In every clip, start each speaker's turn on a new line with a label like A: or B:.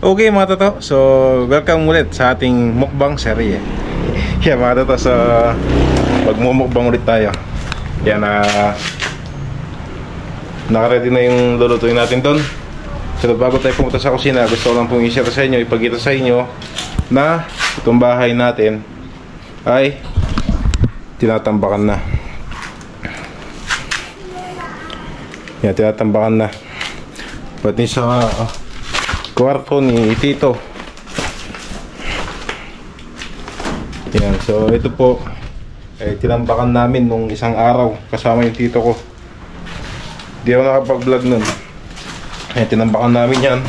A: Okay mga toto, so welcome ulit sa ating mukbang serye. Yeah mga toto, so magmumukbang ulit tayo. Yan naka-ready na yung lulutuin natin doon. So bago tayo pumunta sa kusina, gusto ko lang pong i-share sa inyo, ipagkita sa inyo na itong bahay natin ay tinatambakan na. Yan, tinatambakan na. Pati sa kwarto ni Tito. Yan, so ito po ay tinambakan namin nung isang araw kasama yung tito ko. Di ako nakapag-vlog nun. Ayan, tinambakan namin yan.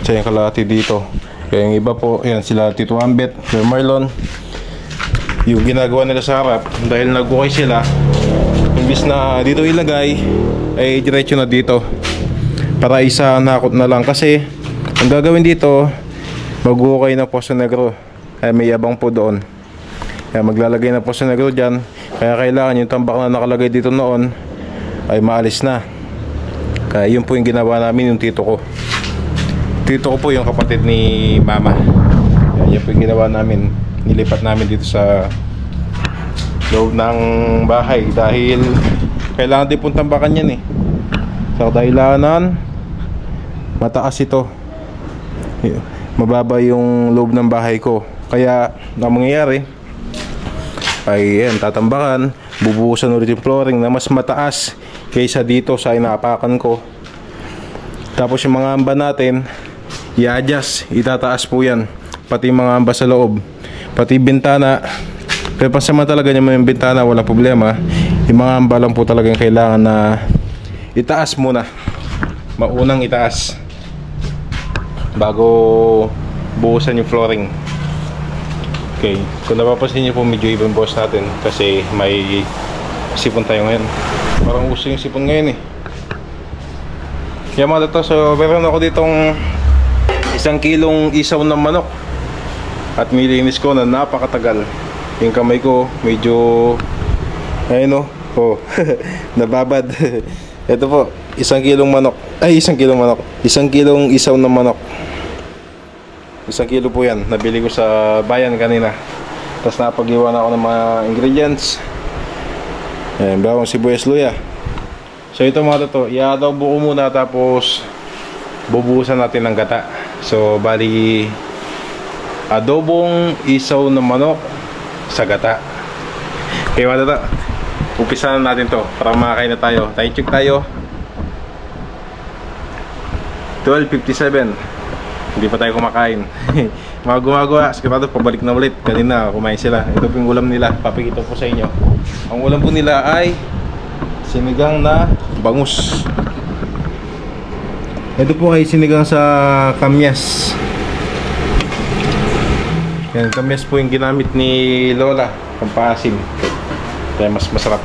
A: Sa yung kalahati dito. Kaya yung iba po, yan sila Tito Ambet, Sir Marlon. Yung ginagawa nila sa harap, dahil nag-ukay sila, imbis na dito ilagay, ay diretso na dito. Para isa nakot na lang. Kasi ang gagawin dito, mag-ukay ng Poso Negro. Ay may yabang po doon. Kaya maglalagay ng Poso Negro dyan. Kaya kailangan yung tambak na nakalagay dito noon ay maalis na. Kaya yun po yung ginawa namin yung tito ko. Tito ko po yung kapatid ni mama. Kaya yun po yung ginawa namin. Nilipat namin dito sa loob ng bahay. Dahil kailangan din pong tambakan yan eh. Sa dahilanan, mataas ito. Mababa yung loob ng bahay ko. Kaya ang mangyayari ay yan, tatambakan, bubuhusan ulit yung flooring na mas mataas kaysa dito sa inaapakan ko. Tapos yung mga amba natin, i-adjust, itataas po yan. Pati mga amba sa loob, pati bintana. Pero pansamantala ganyan mo yung bintana, wala problema. Yung mga amba lang po talagang kailangan na itaas muna. Maunang itaas bago buhusan yung flooring. Okay, kung napapansin niyo po medyo ibang boss natin kasi may sipon tayo ngayon. Parang uso yung sipon ngayon eh. Kaya mga to, so meron ako ditong 1 kilong isaw ng manok. At nilinis ko na napakatagal. Yung kamay ko medyo ayun oh, nababad. Ito po, 1 kilong manok. Ay, 1 kilong manok. 1 kilong isaw ng manok. 1 kilo po yan. Nabili ko sa bayan kanina. Tapos napag-iwan ako ng mga ingredients. Ayan, bawang sibuyas, luya. So ito mga to, i-adobo ko muna tapos bubuhusan natin ng gata. So bali adobong isaw ng manok sa gata. Okay mga to, umpisahan natin to para makakain na tayo. Time check tayo, 12:57. Hindi pa tayo kumakain. Mga gumagawa, sigurado pabalik na ulit. Kanina kumain sila. Ito po yung ulam nila, papakita po sa inyo. Ang ulam po nila ay sinigang na bangus. Ito po ay sinigang sa kamyas. Yan, kamyas po yung ginamit ni Lola, pampaasim. Kaya mas masarap.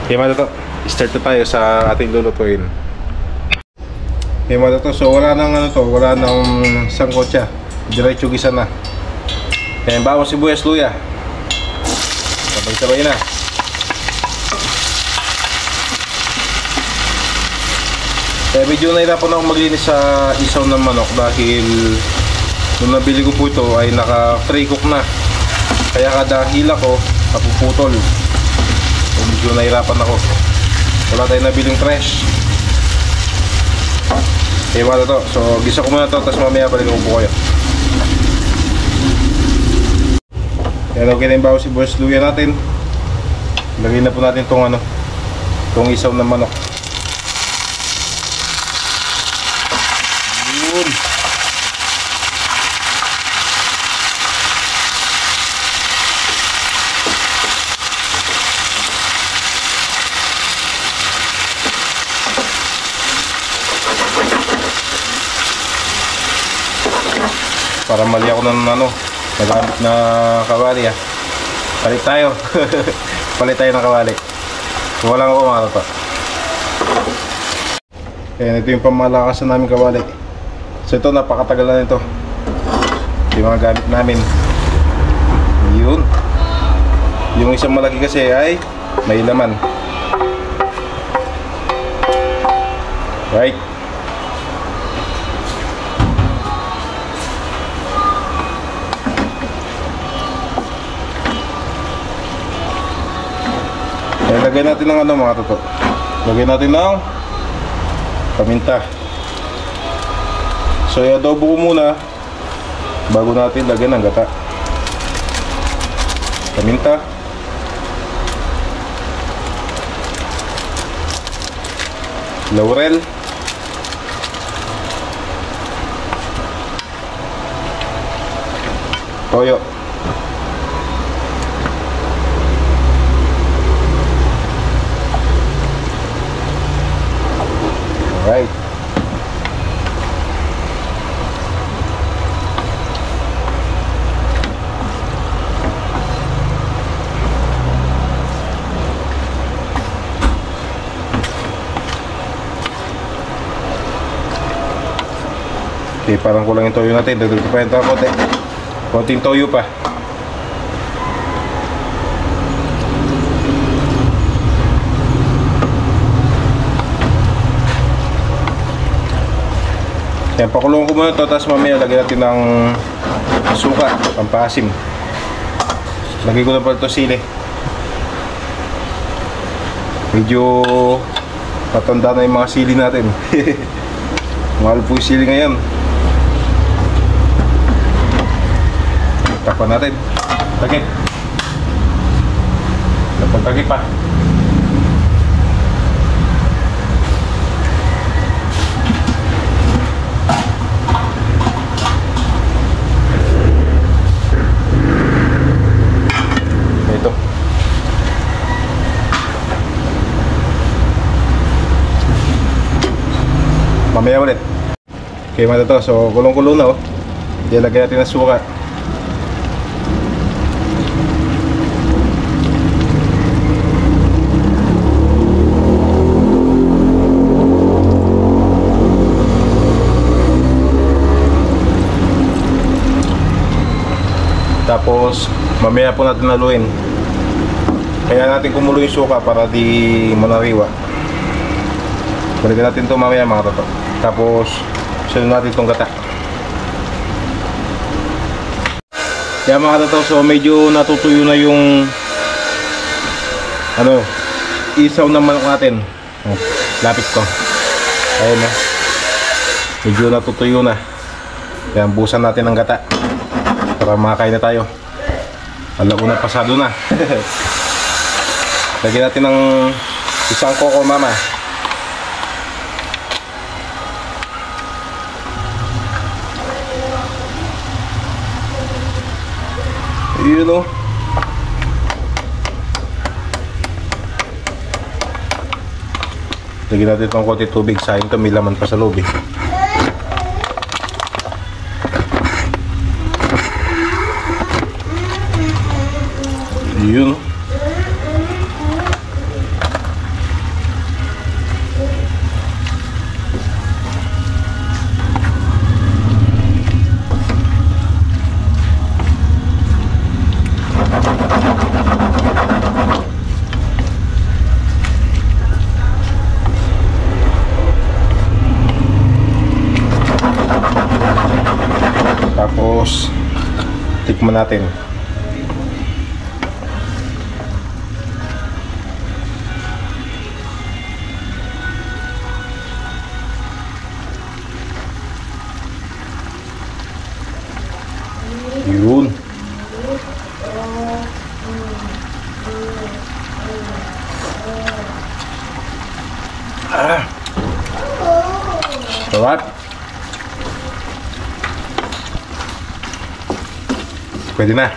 A: Kaya mga to, start na tayo sa ating lulutuin. Okay mga to, so wala nang wala nang sangkotsa. Diretso gisa na. Kaya bawang sibuyas, luya. Sabay-sabay na. Kaya medyo nahirapan ako maglinis sa isaw ng manok dahil nung nabili ko po ito ay naka-pre cook na. Kaya kada hila ko napuputol. So medyo nahirapan ako. Wala tayong nabiling fresh. Okay mga to, so gisa ko muna to, tapos mamaya balik ko po kayo. Kaya okay na yung bawang sibuyas, luya natin. Lagay na po natin itong itong isaw ng manok. Yun. Para mali ako ng nagamit na kawali Palit tayo. Palit tayo ng kawali. So wala ko mga to. Ayan, ito yung pamalakasan namin kawali. So ito napakatagal na nito. Ito yung mga gamit namin. Yun. Yung isang malaki kasi ay may laman. Right. lagyan natin ng ano mga toto. Lagyan natin ng paminta. So i-adobo ko muna bago natin lagyan ng gata. Paminta. Laurel. Toyo. Alright. Okay, parang kulang yung toyo natin. Dagdag ko pa yung konti. Konting toyo pa. Yan, pakulong ko muna ito. Tapos mamaya lagyan natin ng suka, pampasim. Lagay ko na pala ito sili. Medyo matanda na yung mga sili natin. Mahal po yung sili ngayon. Takpan natin. Takip. Napagtakip pa. Ito. Mamaya ulit. Okay, mata to. So, kulong-kulong na oh. Ilagay natin ng suka. Tapos mamaya po natin haluin. Kaya natin kumulo yung suka para di manariwa. Balikan natin ito mamaya mga toto. Tapos sunod natin itong gata. Kaya mga toto, so medyo natutuyo na yung ano, isaw ng manok natin. Lapit ko. Ayun na. Medyo natutuyo na. Kaya busan natin ng gata para makakain na tayo. Alauna pasado na. Lagyan natin ng isang koko mama. Yun o. Lagyan natin itong konti tubig. Sayang ito, may laman pa sa loob eh. Yun. Tapos tikman natin. Yun. Sarap. Pwede na.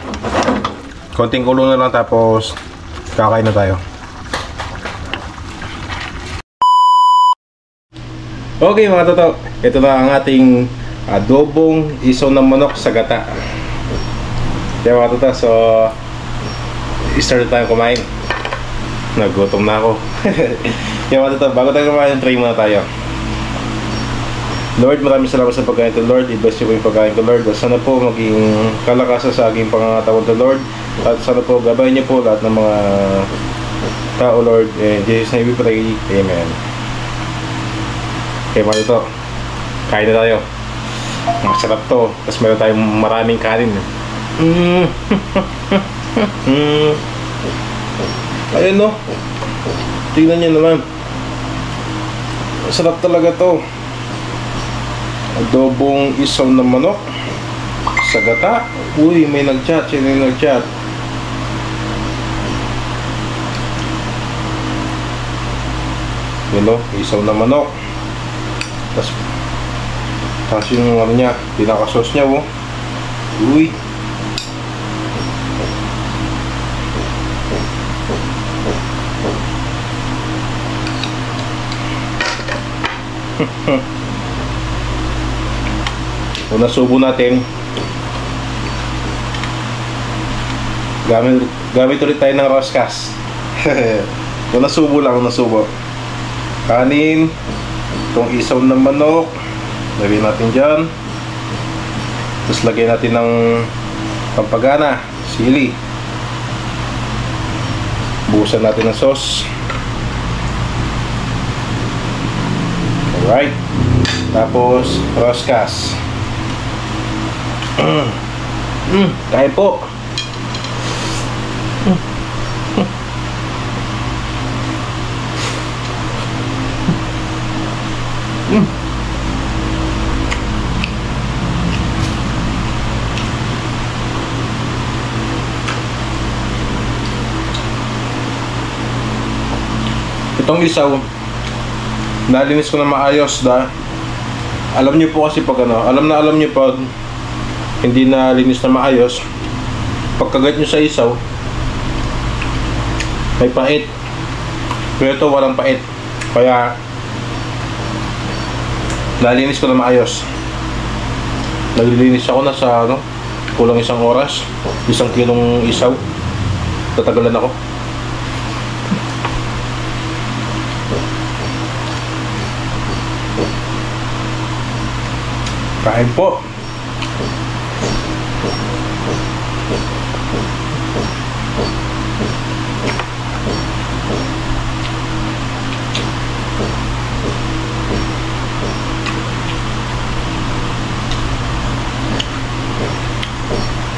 A: Konting kulo na lang tapos kakain na tayo. Okay mga toto, ito na ang ating adobong isaw ng manok sa gata. Kaya mga toto, so start tayo kumain. Nagutom na ako. Kaya mga toto, bago tayo kumain, try muna tayo. Lord, maraming salamat sa pagkain to Lord. I-bless niyo po yung pagkain ko Lord. At sana po maging kalakasan sa aking pangangatawan to Lord. At sana po gabayin niyo po lahat ng mga tao Lord. In Jesus' name we pray. Amen. Okay mga ito, kain na tayo. Masarap to. Tapos meron tayong maraming kanin. Ayun no. Tingnan nyo naman. Masarap talaga to. Adobong isaw na manok sa gata. Uy, may nag-chat. Sino yung nag-chat? Yun o, isaw na manok. Tapos yung ano niya, pinaka-sauce niya oh. Uy. Una subo natin. Gamit ulit tayo ng Roscas. Una subo lang, una subo. Kanin, itong isaw ng manok, lagyan natin dyan. Tapos lagyan natin ng pampagana, sili. Buhusan natin ng sauce. Alright. Tapos Roscas. Kain po. Itong isaw, nalinis ko na maayos da. Alam niyo po kasi pag ano, alam niyo pag hindi na linis na maayos, pagkagat niyo sa isaw, may pait. Pero ito walang pait. Kaya nalinis ko na maayos. Naglilinis ako na sa ano, kulang 1 oras, 1 kilong isaw. Tatagalan ako. Kain po.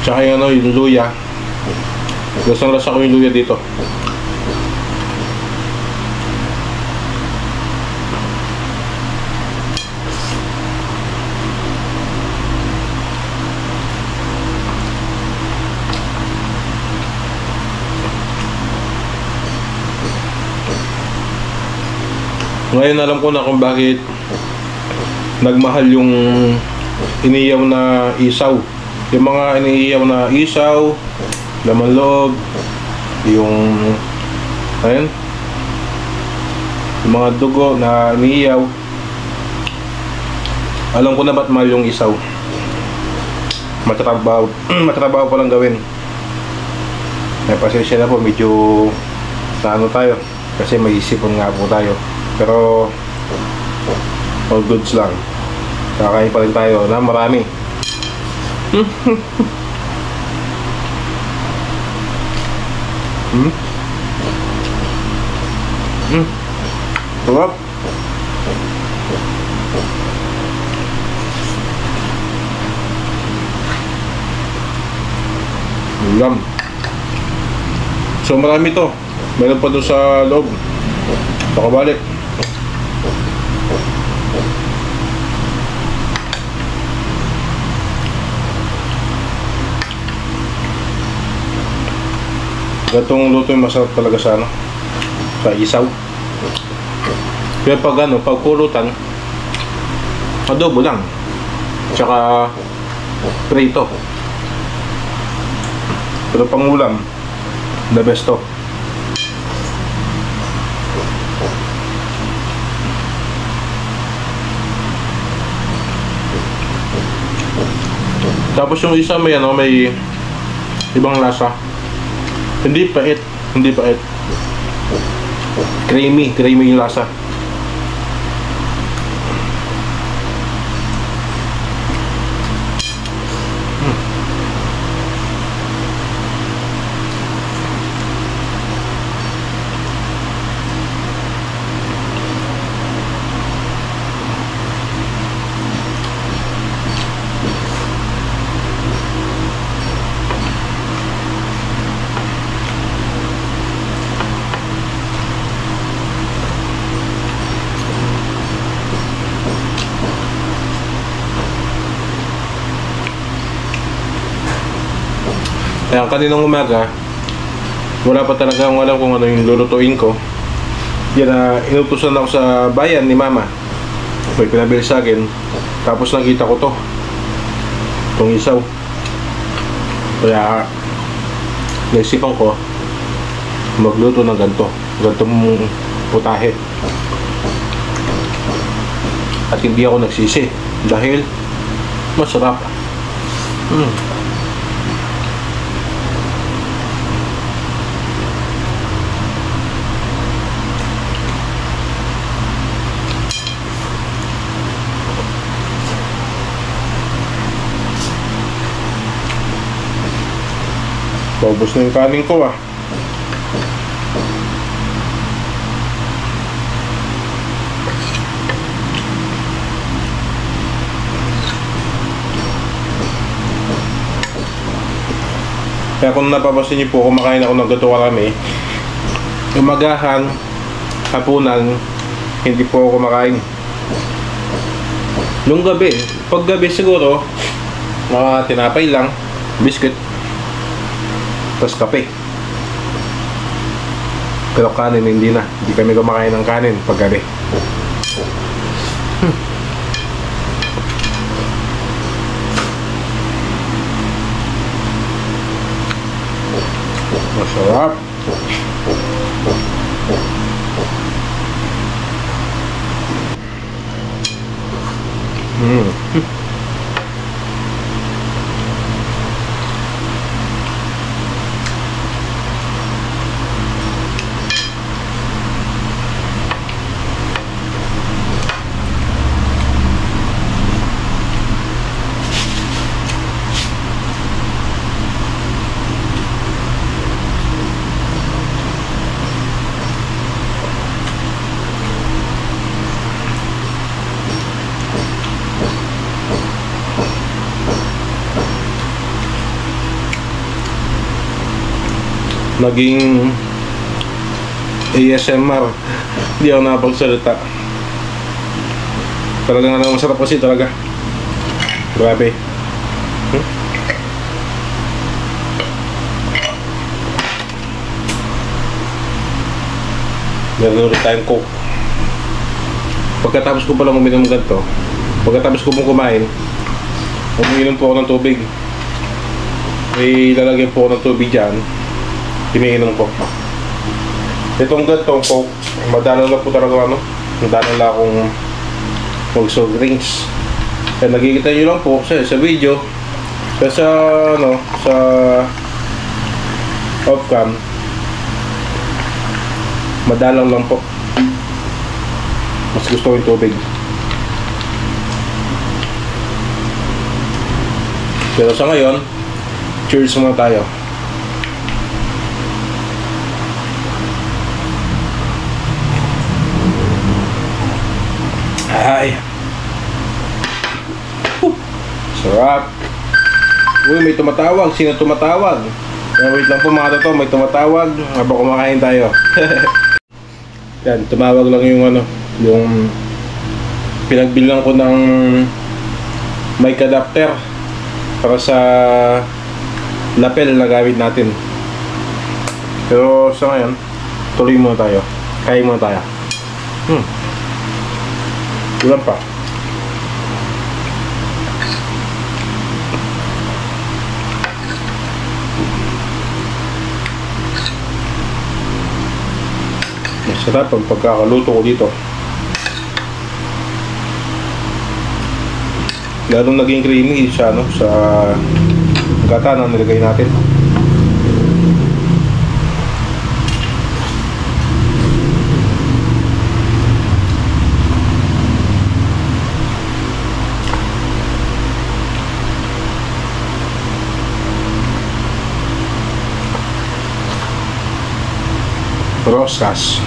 A: Tsaka yung ano, yung luya. Lasang-lasa ko yung luya dito. Ngayon alam ko na kung bakit nagmahal yung iniyaw na isaw. Yung mga iniiyaw na isaw, laman loob, yung ayun, yung mga dugo na iniiyaw. Alam ko na ba't mahal yung isaw. Matrabaho pa lang gawin. May pasensya na po, medyo na ano tayo, kasi may isipon nga po tayo. Pero all goods lang. Kakain pa rin tayo na marami. Sarap. Ulam. So marami to. Meron pa doon sa loob. Pakabalik. Gatong luto yung masarap talaga sa ano, sa isaw. Kaya pag ano, pag pulutan, adobo lang. Tsaka prito. Pero pang ulam, the best to. Tapos yung isa may ano, may ibang lasa. Hindi pait, hindi pait. Creamy yung lasa. Kaya kaninang umaga, wala pa talaga akong alam kung ano yung lulutuin ko. Yan na, inutusan ako sa bayan ni Mama. May pinabili sa akin. Tapos nakita ko to. Itong isaw. Kaya, naisipan ko, magluto ng ganito. Ganitong putahe. At hindi ako nagsisi. Dahil, masarap. Paubos na yung kanin ko ah. Kaya kung napapansin niyo po, kumakain ako ng gato karami. Umagahan, hapunan, hindi po ako kumakain. Nung gabi, pag gabi siguro, mga tinapay lang, biscuit, tapos kape. Pero kanin hindi na. Hindi kami kumakain ng kanin pag gabi. Masarap. Naging ASMR. Hindi ako nakapagsalita. Talagang ano, masarap kasi talaga. Grabe. Meron ulit tayong coke. Pagkatapos ko palang uminom ganito, pagkatapos ko pong kumain, uminom po ako ng tubig. May lalagyan po ako ng tubig dyan. Iniinom ko. Itong gantong coke, madala lang po talaga ano. Madala lang akong mag-soft drinks. Kaya nakikita nyo lang po sa video. Sa ano, sa off cam. Madalang lang po. Mas gusto ko yung tubig. Pero sa ngayon, cheers muna tayo. Ay. Sarap. Uy, may tumatawag. Sino tumatawag? Wait lang po mga to, may tumatawag habang kumakain tayo. Yan, tumawag lang yung ano, yung pinagbilang ko ng mic adapter para sa lapel na gamit natin. Pero sa ngayon, tuloy muna tayo. Kain muna tayo. Ulan pa. Masarap ang pagkakaluto ko dito. Lalong naging creamy siya, no, sa gata na nilagay natin. Rosas.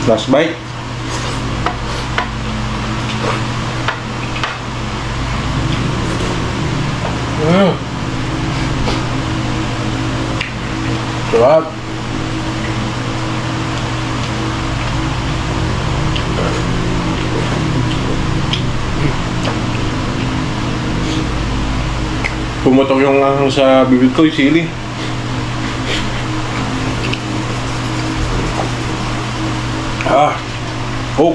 A: Last bite. Sarap. Pumutok yung sa bibig ko, yung sili. Oh.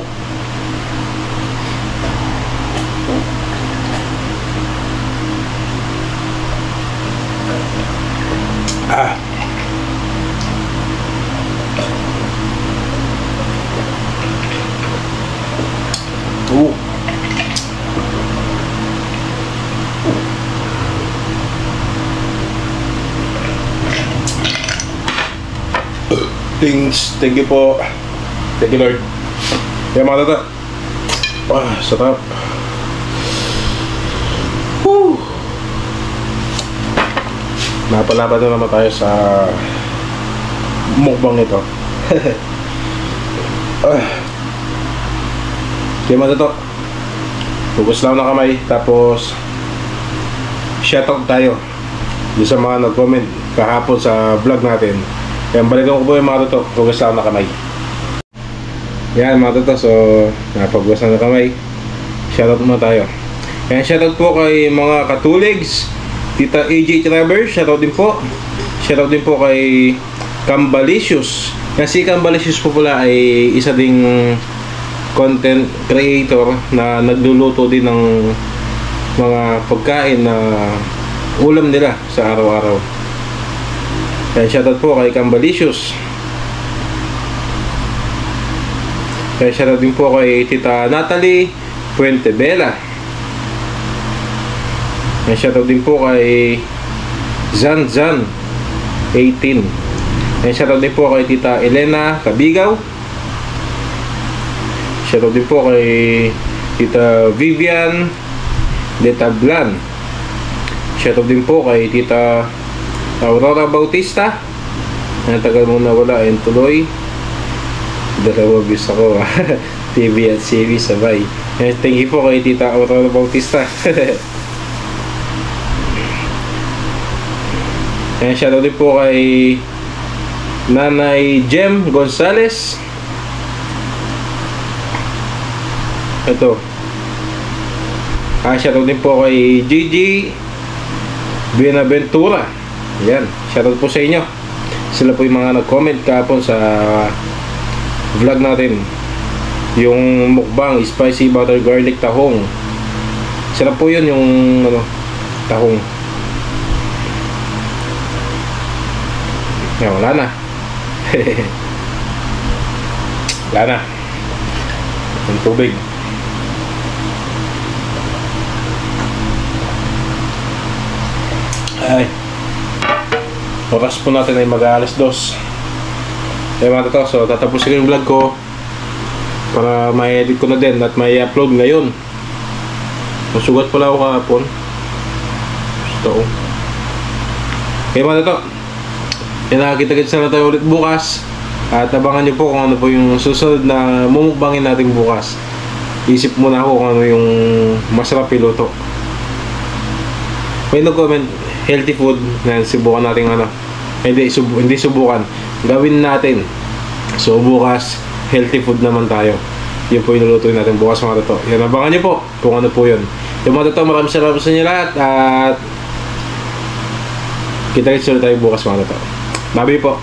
A: Thank you po. Thank you, Lord. Kaya mga tata. Sarap. Woo! Napalaban na naman tayo sa mukbang ito. Kaya mga tata, hugas lang na kamay. Tapos shoutout tayo doon sa mga nag-comment kahapon sa vlog natin. Kaya balikan ko po yung mga tata, hugas lang na kamay. Yan mga tata, so napagwas na kamay. Shoutout muna tayo. Yan, shoutout po kay mga katuligs, Tita AJ Travers, shoutout din po. Shoutout din po kay Cambalicious. Yan, si Cambalicious po pala ay isa ding content creator na nagluluto din ng mga pagkain na ulam nila sa araw-araw. Yan, shoutout po kay Cambalicious. Kaya shoutout din po kay Tita Natalie Puentebella. Kaya shoutout din po kay Zan 18. Kaya shoutout din po kay Tita Elena Cabigaw. Shoutout din po kay Tita Vivian de Tablan. Shoutout din po kay Tita Aurora Bautista. Natagal mo na wala ayun tuloy. Dalawa views ako. TV at CV sabay. Thank you po kay Tita Aurora Bautista. Shoutout din po kay Nanay Jem Gonzales. Ito. Shoutout din po kay Gigi Buenaventura. Yan. Shoutout po sa inyo. Sila po yung mga nag-comment kahapon sa vlog natin, yung mukbang spicy butter garlic tahong. Sarap po yun, yung tahong. Yan, wala na. Wala na yung tubig. Ay, oras po natin ay mag-aalas 2. Kaya mga tata, so tatapusin ko yung vlog ko para ma-edit ko na din at may upload ngayon. Masugat pala ako kahapon. Gusto ko. Kaya mga tata, nakakita-kits na tayo ulit bukas. At abangan nyo po kung ano po yung susunod na mumukbangin natin bukas. Isip muna ako kung ano yung masarap iluto. May nag-comment, healthy food na subukan natin hindi subukan, gawin natin. So bukas healthy food naman tayo. Yun po yung lulutuin natin bukas mga tata. Yan, abangan nyo po kung ano po yun. Yung mga tata, maraming salamat sa inyo lahat. At kita-kits ulit tayo bukas mga tata. Babi po.